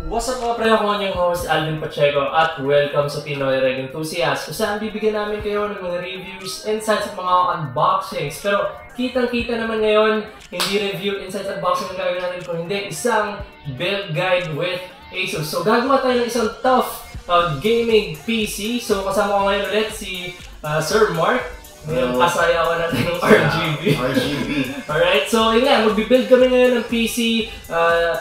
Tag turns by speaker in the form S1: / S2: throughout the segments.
S1: What's up mga pre, ako yung host Alvin Pacheco at welcome sa Pinoy Rig Enthusiasts kung saan bibigyan namin kayo ng mga reviews, insights at mga unboxings. Pero kitang-kita naman ngayon, hindi review, insights, unboxing ang gagawin natin kung hindi isang build guide with Asus. So gagawa tayo ng isang TUF Gaming PC. So kasama ko ngayon ulit si Sir Mark. Ngayon, kasayawan natin ng RGB. Alright, so yun nga, magbibuild kami ngayon ng PC,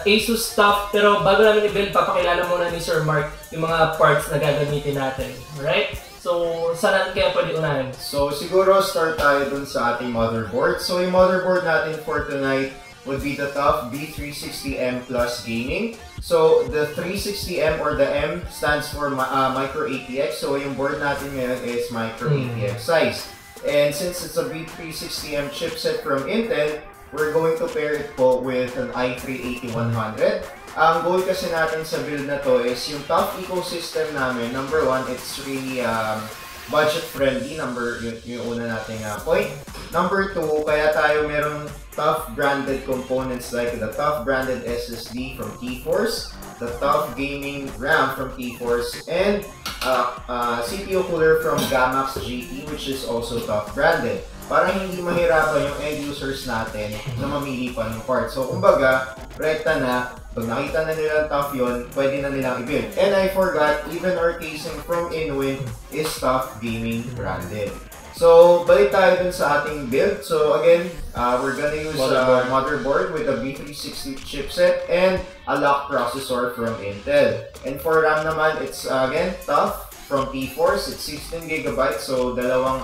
S1: Asus TUF. Pero bago namin i-build, papakilala muna ni Sir Mark yung mga parts na gagamitin natin. Alright? So, saan natin kaya pwede unahin?
S2: So, siguro start tayo dun sa ating motherboard. So, yung motherboard natin for tonight would be the TUF B360M Plus Gaming. So, the 360M or the M stands for Micro ATX. So, yung board natin ngayon is Micro ATX size. And since it's a B360M chipset from Intel, we're going to pair it po with an i3-8100. Ang goal kasi natin sa build na to is yung TUF ecosystem namin. Number one, it's really budget friendly. Yung una nating point. Number two, kaya tayo merong TUF branded components like the TUF branded SSD from T-Force, the TUF gaming RAM from T-Force, and CPU cooler from Gamax GT, which is also TUF branded. Para hindi mahirapan yung end users natin na mamili pa ng parts. So, kumbaga, rekta na, pag nakita na nila TUF yun, pwede na nilang i-build. And I forgot, even our casing from Inwin is TUF gaming branded. So, balik tayo dun sa ating build. So, again, we're gonna use a motherboard with a B360 chipset and a lock processor from Intel. And for RAM naman, it's again, TUF from T-Force. It's 16GB, so dalawang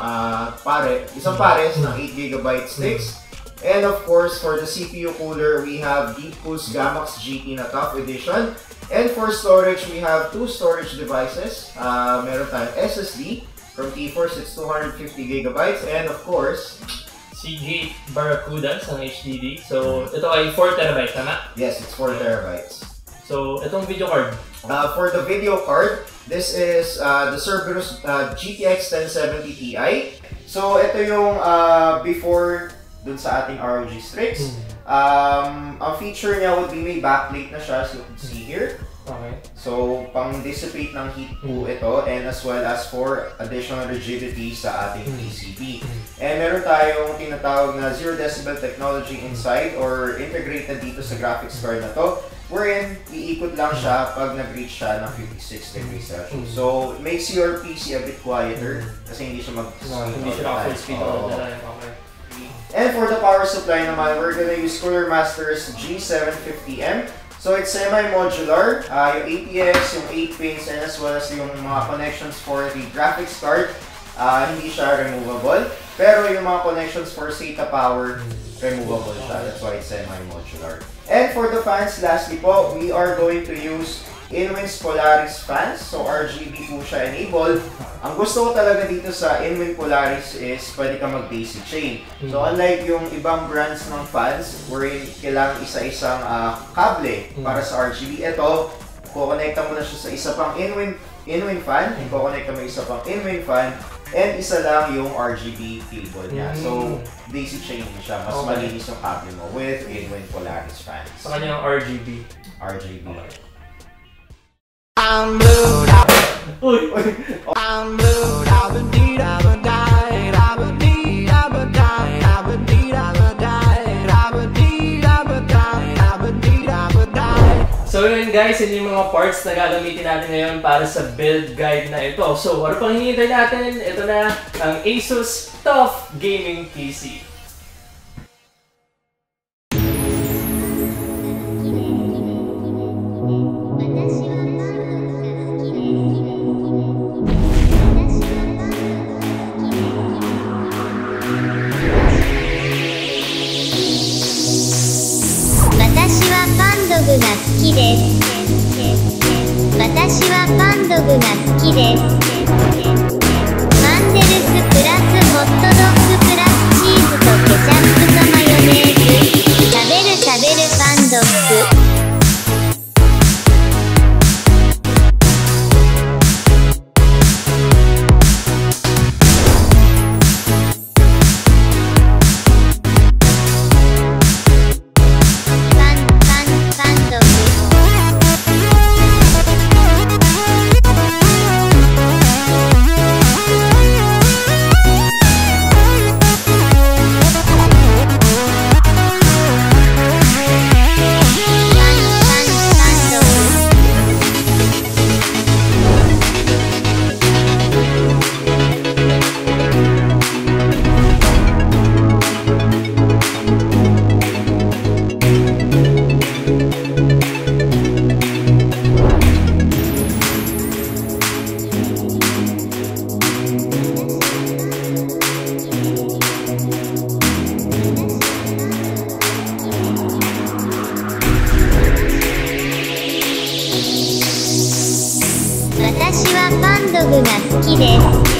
S2: isang pares ng 8GB sticks. And of course, for the CPU cooler, we have Deepcool's Gamax GT na TUF edition. And for storage, we have two storage devices. Meron tayong SSD from T-Force, it's 250GB, and of course,
S1: Seagate Barracuda ang HDD. So, ito ay 4TB, tama?
S2: Yes, it's 4TB.
S1: So, itong video card.
S2: For the video card, this is the Cerberus GTX 1070 Ti. So, ito yung before dun sa ating ROG Strix. Ang feature niya would be may backplate na siya, so you can see here.
S1: Okay.
S2: So, pang-dissipate ng heat po ito, and as well as for additional rigidity sa ating PCB. And meron tayong tinatawag na 0 decibel technology inside or integrated dito sa graphics card na to, wherein iikot lang siya pag nag-reach siya ng 56 degrees Celsius. So, it makes your PC a bit quieter kasi hindi siya
S1: hindi siya full speed.
S2: And for the power supply naman, we're gonna use Cooler Master's G750M. So it's semi-modular, yung ATX, yung 8 pins, and as well as yung mga connections for the graphics card, hindi siya removable. Pero yung mga connections for SATA power, removable siya. That's why it's semi-modular. And for the fans, lastly po, we are going to use Inwin's Polaris fans. So RGB po siya enable. Ang gusto ko talaga dito sa Inwin Polaris is pwede ka mag-daisy chain. So unlike yung ibang brands ng fans wherein kailangan isa-isang kable para sa RGB, ito, kukonekta mo na siya sa isa pang Inwin fan, kukonekta mo isa pang Inwin fan, and isa lang yung RGB cable niya. So daisy chain siya, mas malinis yung cable mo with Inwin Polaris fans.
S1: Sa kanya yung RGB.
S3: I'm blue, I'm blue, I've been deed, I've been died, I've been deed, I've been died, I've been deed, I've been died, I've been deed, I've been died, I've been deed, I've been died.
S1: So yun guys, yun yung mga parts na gagamitin natin ngayon para sa build guide na ito. So ano pang hinihintay natin? Ito na ang Asus TUF Gaming PC.
S4: ログが好きです。